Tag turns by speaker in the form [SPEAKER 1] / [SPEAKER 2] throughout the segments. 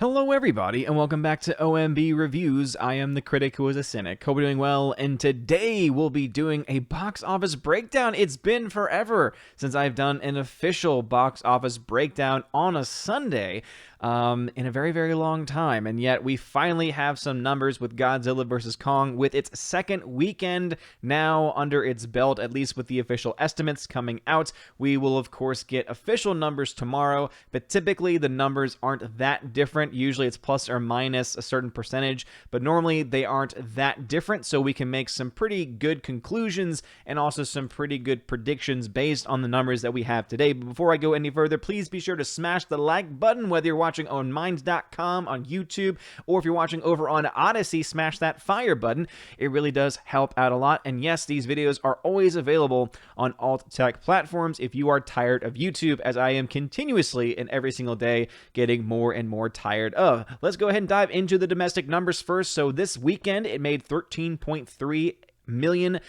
[SPEAKER 1] Hello everybody, and welcome back to OMB Reviews. I am the critic who is a cynic. Hope you're doing well, and today we'll be doing a box office breakdown. It's been forever since I've done an official box office breakdown on a Sunday. In a very, very long time, and yet we finally have some numbers with Godzilla vs. Kong with its second weekend now under its belt, at least with the official estimates coming out. We will, of course, get official numbers tomorrow, but typically the numbers aren't that different. Usually it's plus or minus a certain percentage, but normally they aren't that different, so we can make some pretty good conclusions and also some pretty good predictions based on the numbers that we have today. But before I go any further, please be sure to smash the like button, whether you're watching on Minds.com on YouTube, or if you're watching over on Odyssey, smash that fire button. It really does help out a lot. And yes, these videos are always available on alt tech platforms if you are tired of YouTube, as I am continuously and every single day getting more and more tired of. Let's go ahead and dive into the domestic numbers first. So this weekend, it made $13.3 million.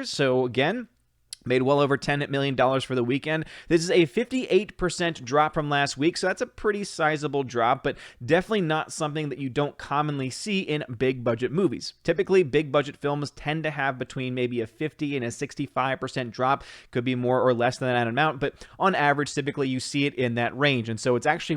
[SPEAKER 1] So again, made well over $10 million for the weekend. This is a 58% drop from last week, so that's a pretty sizable drop, but definitely not something that you don't commonly see in big budget movies. Typically, big budget films tend to have between maybe a 50 and a 65% drop. Could be more or less than that amount, but on average, typically you see it in that range. And so it's actually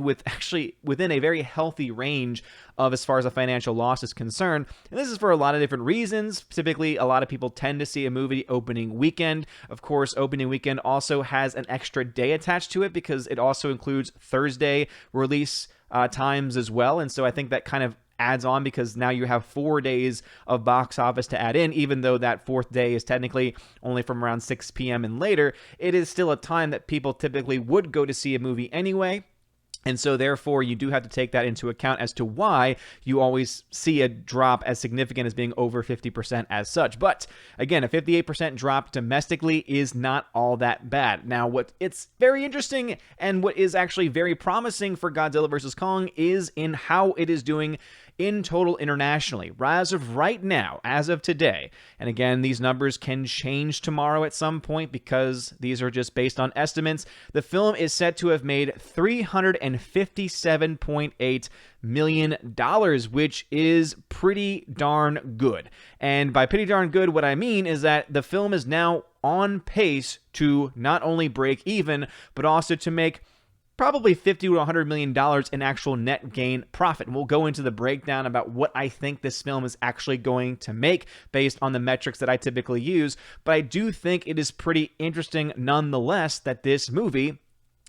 [SPEAKER 1] within a very healthy range of as far as a financial loss is concerned. And this is for a lot of different reasons. Typically, a lot of people tend to see a movie opening weekend. Of course, opening weekend also has an extra day attached to it because it also includes Thursday release times as well. And so I think that kind of adds on because now you have 4 days of box office to add in, even though that fourth day is technically only from around 6 p.m. and later. It is still a time that people typically would go to see a movie anyway. And so therefore, you do have to take that into account as to why you always see a drop as significant as being over 50% as such. But again, a 58% drop domestically is not all that bad. Now, what it's very interesting and what is actually very promising for Godzilla vs. Kong is in how it is doing in total internationally. As of right now, as of today, and again, these numbers can change tomorrow at some point because these are just based on estimates, the film is set to have made $357.8 million, which is pretty darn good. And by pretty darn good, what I mean is that the film is now on pace to not only break even, but also to make probably $50 to $100 million in actual net gain profit. And we'll go into the breakdown about what I think this film is actually going to make based on the metrics that I typically use. But I do think it is pretty interesting nonetheless that this movie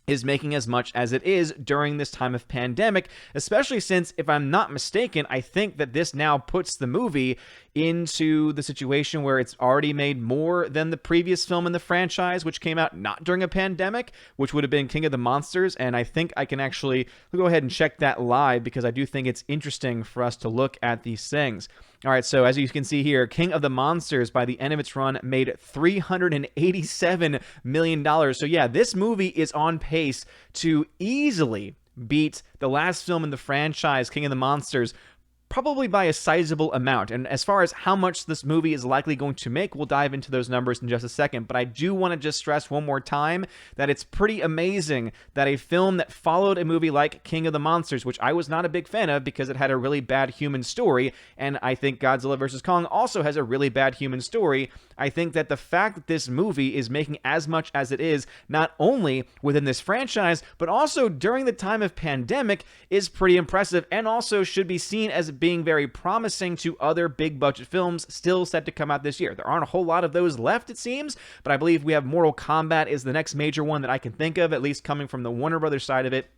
[SPEAKER 1] is making as much as it is during this time of pandemic, especially since, if I'm not mistaken, I think that this now puts the movie into the situation where it's already made more than the previous film in the franchise, which came out not during a pandemic, which would have been King of the Monsters. And I think I can actually go ahead and check that live because I do think it's interesting for us to look at these things. All right, so as you can see here, King of the Monsters, by the end of its run, made $387 million. So yeah, this movie is on pace to easily beat the last film in the franchise, King of the Monsters, probably by a sizable amount. And as far as how much this movie is likely going to make, we'll dive into those numbers in just a second. But I do want to just stress one more time that it's pretty amazing that a film that followed a movie like King of the Monsters, which I was not a big fan of because it had a really bad human story, and I think Godzilla vs. Kong also has a really bad human story. I think that the fact that this movie is making as much as it is, not only within this franchise, but also during the time of pandemic, is pretty impressive and also should be seen as being very promising to other big budget films still set to come out this year. There aren't a whole lot of those left, it seems, but I believe we have Mortal Kombat is the next major one that I can think of, at least coming from the Warner Brothers side of it.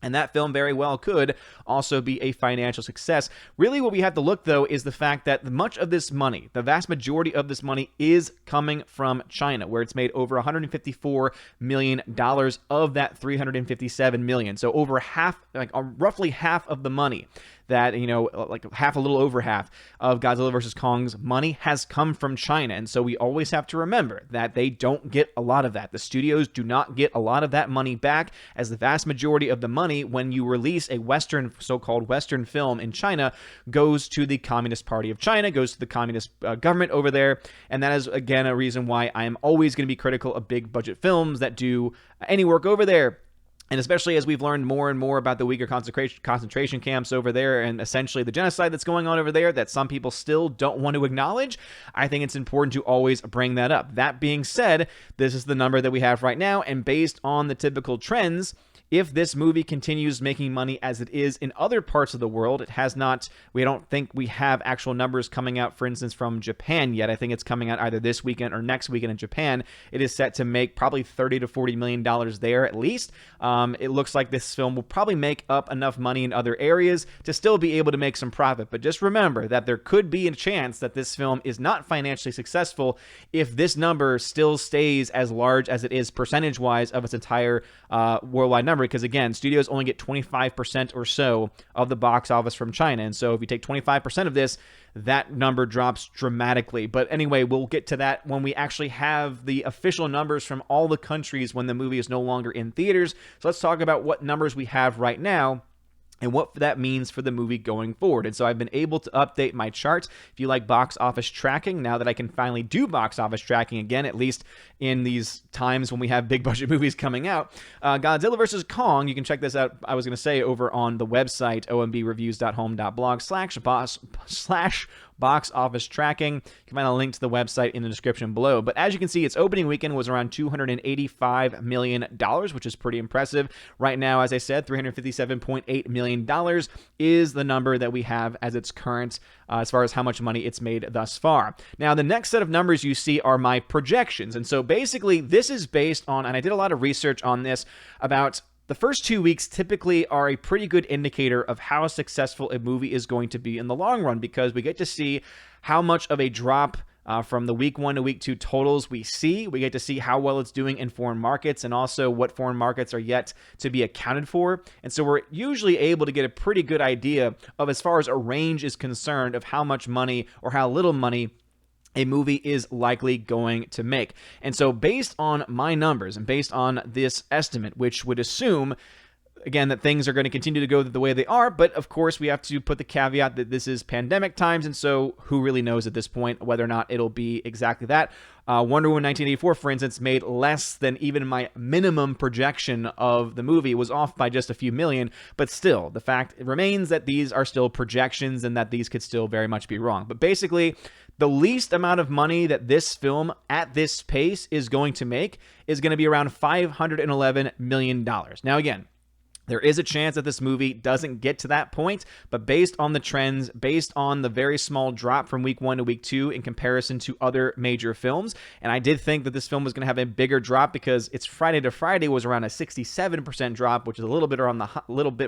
[SPEAKER 1] And that film very well could also be a financial success. Really what we have to look, though, is the fact that much of this money, the vast majority of this money, is coming from China, where it's made over $154 million of that $357 million. So over half, roughly half of the money that, like half, a little over half of Godzilla vs. Kong's money has come from China. And so we always have to remember that they don't get a lot of that. The studios do not get a lot of that money back, as the vast majority of the money when you release a Western, so-called Western film in China, goes to the Communist Party of China, goes to the Communist government over there. And that is, again, a reason why I am always going to be critical of big budget films that do any work over there. And especially as we've learned more and more about the Uyghur concentration camps over there and essentially the genocide that's going on over there that some people still don't want to acknowledge, I think it's important to always bring that up. That being said, this is the number that we have right now, and based on the typical trends, if this movie continues making money as it is in other parts of the world, it has not, we don't think we have actual numbers coming out, for instance, from Japan yet. I think it's coming out either this weekend or next weekend in Japan. It is set to make probably $30 to $40 million there at least. It looks like this film will probably make up enough money in other areas to still be able to make some profit. But just remember that there could be a chance that this film is not financially successful if this number still stays as large as it is percentage-wise of its entire worldwide number. Because again, studios only get 25% or so of the box office from China. And so if you take 25% of this, that number drops dramatically. But anyway, we'll get to that when we actually have the official numbers from all the countries when the movie is no longer in theaters. So let's talk about what numbers we have right now and what that means for the movie going forward. And so I've been able to update my charts. If you like box office tracking, now that I can finally do box office tracking again, at least in these times when we have big budget movies coming out, Godzilla vs. Kong, you can check this out, I was going to say, over on the website, ombreviews.home.blog/box office tracking. You can find a link to the website in the description below. But as you can see, its opening weekend was around $285 million, which is pretty impressive. Right now, as I said, $357.8 million is the number that we have as its current, as far as how much money it's made thus far. Now, the next set of numbers you see are my projections. And so basically, this is based on, and I did a lot of research on this, about the first 2 weeks typically are a pretty good indicator of how successful a movie is going to be in the long run, because we get to see how much of a drop from the week 1 to week 2 totals we see. We get to see how well it's doing in foreign markets and also what foreign markets are yet to be accounted for. And so we're usually able to get a pretty good idea of, as far as a range is concerned, of how much money or how little money a movie is likely going to make. And so based on my numbers and based on this estimate, which would assume, again, that things are going to continue to go the way they are, but of course we have to put the caveat that this is pandemic times, and so who really knows at this point whether or not it'll be exactly that. Wonder Woman 1984, for instance, made less than even my minimum projection of the movie. It was off by just a few million, but still, the fact remains that these are still projections and that these could still very much be wrong. But basically, the least amount of money that this film at this pace is going to make is going to be around $511 million. Now, again, there is a chance that this movie doesn't get to that point, but based on the trends, based on the very small drop from week 1 to week 2 in comparison to other major films, and I did think that this film was going to have a bigger drop because its Friday to Friday was around a 67% drop, which is a little bit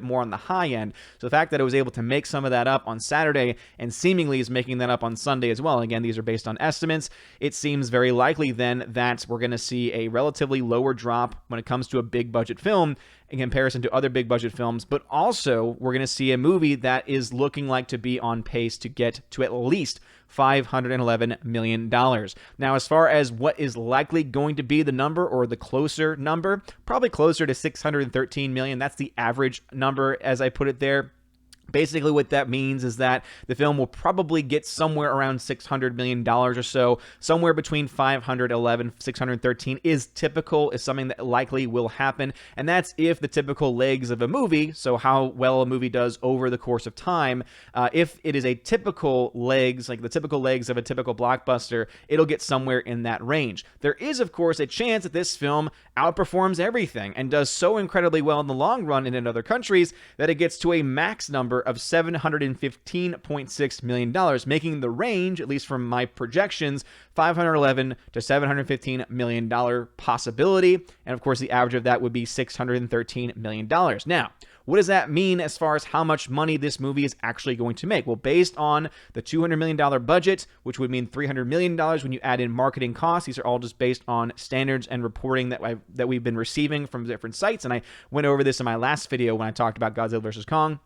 [SPEAKER 1] more on the high end. So the fact that it was able to make some of that up on Saturday and seemingly is making that up on Sunday as well, again, these are based on estimates, it seems very likely then that we're going to see a relatively lower drop when it comes to a big budget film in comparison to other big budget films, but also we're going to see a movie that is looking like to be on pace to get to at least $511 million. Now, as far as what is likely going to be the number or the closer number, probably closer to $613 million. That's the average number as I put it there. Basically, what that means is that the film will probably get somewhere around $600 million or so. Somewhere between 511, 613 is typical, is something that likely will happen. And that's if the typical legs of a movie, so how well a movie does over the course of time, if it is a typical legs, like the typical legs of a typical blockbuster, it'll get somewhere in that range. There is, of course, a chance that this film outperforms everything and does so incredibly well in the long run and in other countries that it gets to a max number of $715.6 million, making the range, at least from my projections, $511 to $715 million possibility. And of course, the average of that would be $613 million. Now, what does that mean as far as how much money this movie is actually going to make? Well, based on the $200 million budget, which would mean $300 million when you add in marketing costs, these are all just based on standards and reporting that we've been receiving from different sites. And I went over this in my last video when I talked about Godzilla vs. Kong.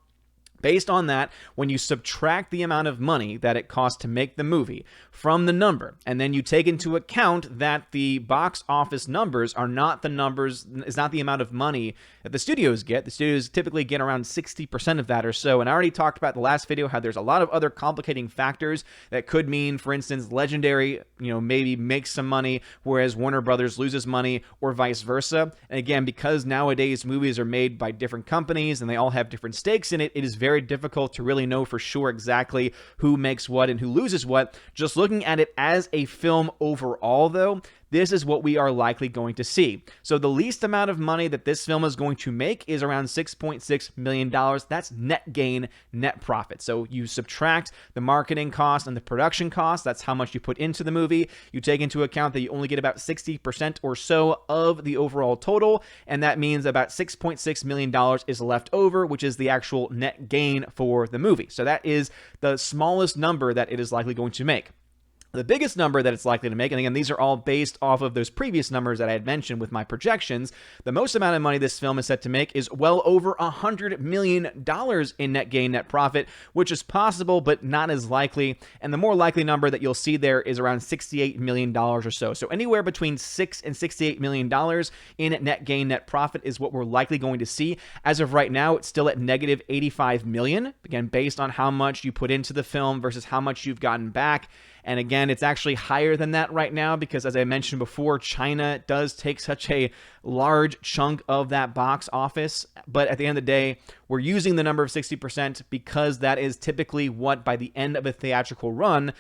[SPEAKER 1] Based on that, when you subtract the amount of money that it costs to make the movie from the number, and then you take into account that the box office numbers are not the numbers, is not the amount of money that the studios get. The studios typically get around 60% of that or so. And I already talked about in the last video how there's a lot of other complicating factors that could mean, for instance, Legendary, maybe makes some money, whereas Warner Brothers loses money, or vice versa. And again, because nowadays movies are made by different companies and they all have different stakes in it, it is very difficult to really know for sure exactly who makes what and who loses what. Just looking at it as a film overall, though, this is what we are likely going to see. So the least amount of money that this film is going to make is around $6.6 million. That's net gain, net profit. So you subtract the marketing cost and the production cost. That's how much you put into the movie. You take into account that you only get about 60% or so of the overall total, and that means about $6.6 million is left over, which is the actual net gain for the movie. So that is the smallest number that it is likely going to make. The biggest number that it's likely to make, and again, these are all based off of those previous numbers that I had mentioned with my projections, the most amount of money this film is set to make is well over $100 million in net gain, net profit, which is possible, but not as likely. And the more likely number that you'll see there is around $68 million or so. So anywhere between $6 and $68 million in net gain, net profit is what we're likely going to see. As of right now, it's still at negative $85 million, again, based on how much you put into the film versus how much you've gotten back. And again, it's actually higher than that right now because, as I mentioned before, China does take such a large chunk of that box office. But at the end of the day, we're using the number of 60% because that is typically what, by the end of a theatrical run,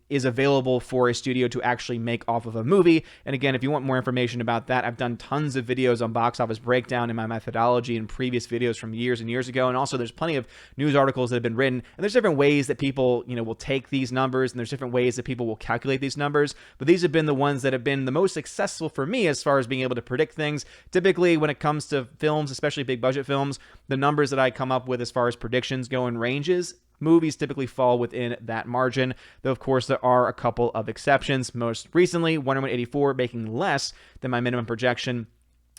[SPEAKER 1] is available for a studio to actually make off of a movie. And again, if you want more information about that, I've done tons of videos on box office breakdown in my methodology in previous videos from years and years ago. And also, there's plenty of news articles that have been written. And there's different ways that people, will take these numbers, and there's different ways that people will calculate these numbers. But these have been the ones that have been the most successful for me as far as being able to predict things. Typically, when it comes to films, especially big budget films, the numbers that I come up with as far as predictions go in ranges. Movies typically fall within that margin, though of course there are a couple of exceptions. Most recently, Wonder Woman 84 making less than my minimum projection.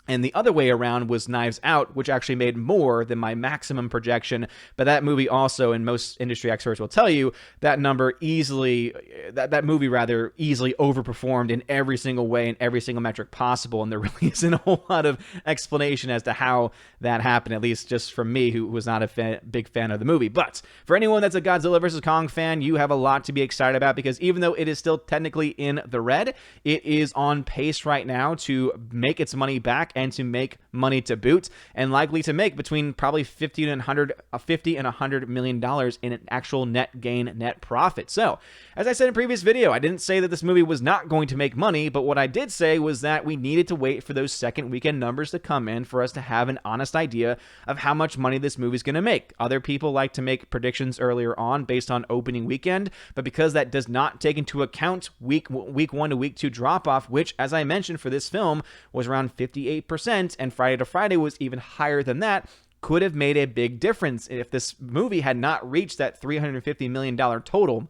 [SPEAKER 1] And the other way around was Knives Out, which actually made more than my maximum projection. But that movie also, and most industry experts will tell you, that movie easily overperformed in every single way, in every single metric possible. And there really isn't a whole lot of explanation as to how that happened, at least just from me, who was not a big fan of the movie. But for anyone that's a Godzilla vs. Kong fan, you have a lot to be excited about, because even though it is still technically in the red, it is on pace right now to make its money back and to make money to boot, and likely to make between probably $50 and $100 million in an actual net gain, net profit. So, as I said in a previous video, I didn't say that this movie was not going to make money, but what I did say was that we needed to wait for those second weekend numbers to come in for us to have an honest idea of how much money this movie is going to make. Other people like to make predictions earlier on based on opening weekend, but because that does not take into account week 1 to week 2 drop off, which, as I mentioned, for this film was around 58%, and Friday to Friday was even higher than that, could have made a big difference if this movie had not reached that $350 million total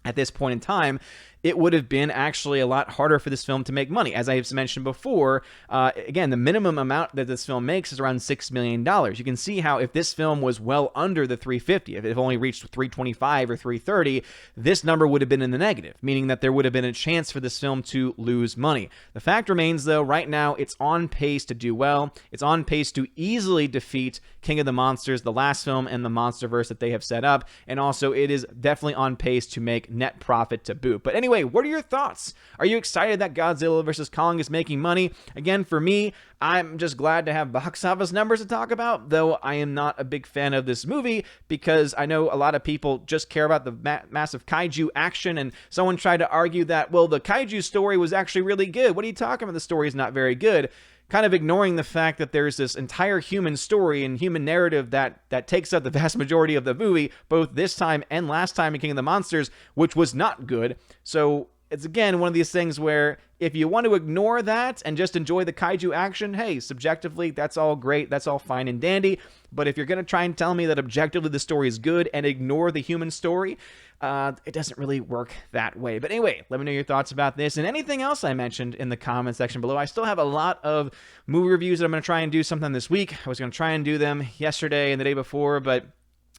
[SPEAKER 1] at this point in time. It would have been actually a lot harder for this film to make money. As I've mentioned before, again, the minimum amount that this film makes is around $6 million. You can see how if this film was well under the 350, if it only reached 325 or 330, this number would have been in the negative, meaning that there would have been a chance for this film to lose money. The fact remains, though, right now it's on pace to do well. It's on pace to easily defeat King of the Monsters, the last film in the Monsterverse that they have set up, and also it is definitely on pace to make net profit to boot. But anyway, what are your thoughts? Are you excited that Godzilla vs. Kong is making money? Again, for me, I'm just glad to have box office numbers to talk about, though I am not a big fan of this movie because I know a lot of people just care about the massive kaiju action, and someone tried to argue that, well, the kaiju story was actually really good. What are you talking about? The story is not very good. Kind of ignoring the fact that there's this entire human story and human narrative that takes up the vast majority of the movie, both this time and last time in King of the Monsters, which was not good. So it's, again, one of these things where if you want to ignore that and just enjoy the kaiju action, hey, subjectively, that's all great. That's all fine and dandy. But if you're going to try and tell me that objectively the story is good and ignore the human story, it doesn't really work that way. But anyway, let me know your thoughts about this and anything else I mentioned in the comment section below. I still have a lot of movie reviews that I'm going to try and do sometime this week. I was going to try and do them yesterday and the day before, but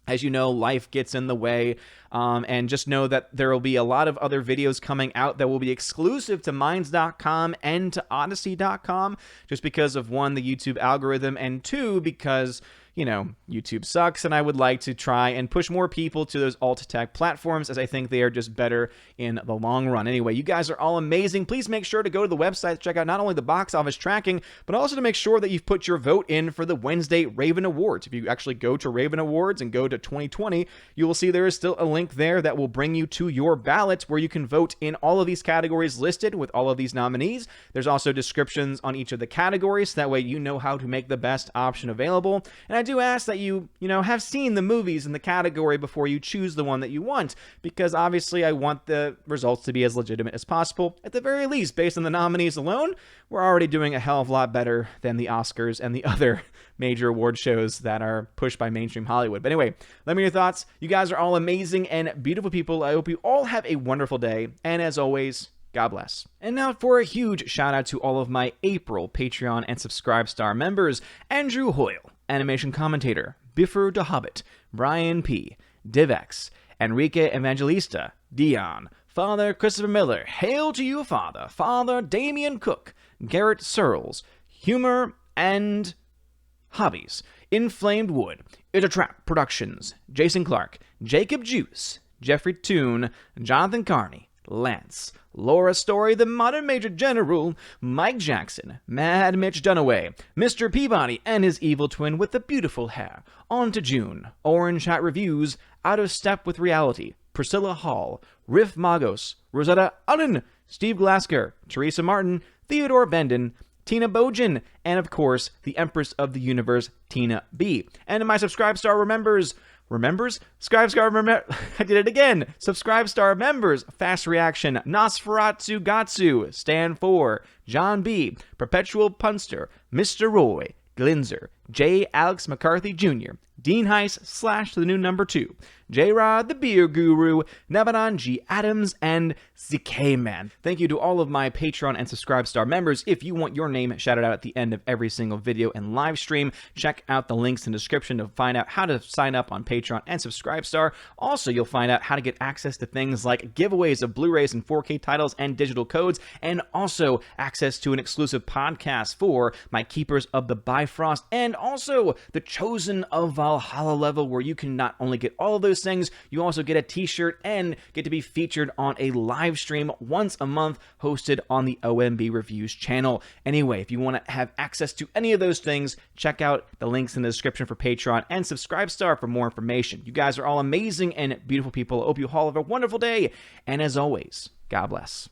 [SPEAKER 1] As you know, life gets in the way, and just know that there will be a lot of other videos coming out that will be exclusive to Minds.com and to Odyssey.com, just because of, one, the YouTube algorithm, and two, because, you know, YouTube sucks, and I would like to try and push more people to those alt-tech platforms, as I think they are just better in the long run. Anyway, you guys are all amazing. Please make sure to go to the website to check out not only the box office tracking, but also to make sure that you've put your vote in for the Wednesday Raven Awards. If you actually go to Raven Awards and go to 2020, you will see there is still a link there that will bring you to your ballot where you can vote in all of these categories listed with all of these nominees. There's also descriptions on each of the categories, so that way you know how to make the best option available. And I do ask that you have seen the movies in the category before you choose the one that you want, because obviously I want the results to be as legitimate as possible. At the very least, based on the nominees alone, we're already doing a hell of a lot better than the Oscars and the other major award shows that are pushed by mainstream Hollywood. But anyway, let me know your thoughts. You guys are all amazing and beautiful people. I hope you all have a wonderful day, and as always, God bless. And now for a huge shout out to all of my April Patreon and Subscribestar members: Andrew Hoyle, Animation Commentator, Biffer the Hobbit, Brian P., Divex, Enrique Evangelista, Dion, Father Christopher Miller, Hail to you, Father, Father Damian Cook, Garrett Searles, Humor and Hobbies, Inflamed Wood, It's a Trap Productions, Jason Clark, Jacob Juice, Jeffrey Toone, Jonathan Carney, Lance, Laura Story, the Modern Major General, Mike Jackson, Mad Mitch Dunaway, Mr. Peabody and his evil twin with the beautiful hair, On to June, Orange Hat Reviews, Out of Step with Reality, Priscilla Hall, Riff Magos, Rosetta Allen, Steve Glasker, Teresa Martin, Theodore Bendon, Tina Bojan, and of course, the Empress of the Universe, Tina B. And my Subscribestar I did it again. Subscribestar members: Fast Reaction, Nosferatu Gatsu, Stan 4, John B., Perpetual Punster, Mr. Roy, Glinzer, J. Alex McCarthy Jr., Dean Heiss / the new number 2, J-Rod the Beer Guru, Nevanon G. Adams, and ZK-Man. Thank you to all of my Patreon and Subscribestar members. If you want your name shouted out at the end of every single video and live stream, check out the links in the description to find out how to sign up on Patreon and Subscribestar. Also, you'll find out how to get access to things like giveaways of Blu-rays and 4K titles and digital codes, and also access to an exclusive podcast for my Keepers of the Bifrost, and also the Chosen of Valhalla level, where you can not only get all of those things, you also get a t-shirt and get to be featured on a live stream once a month hosted on the OMB Reviews channel. Anyway, if you want to have access to any of those things, check out the links in the description for Patreon and Subscribestar for more information. You guys are all amazing and beautiful people. I hope you all have a wonderful day, and as always, God bless.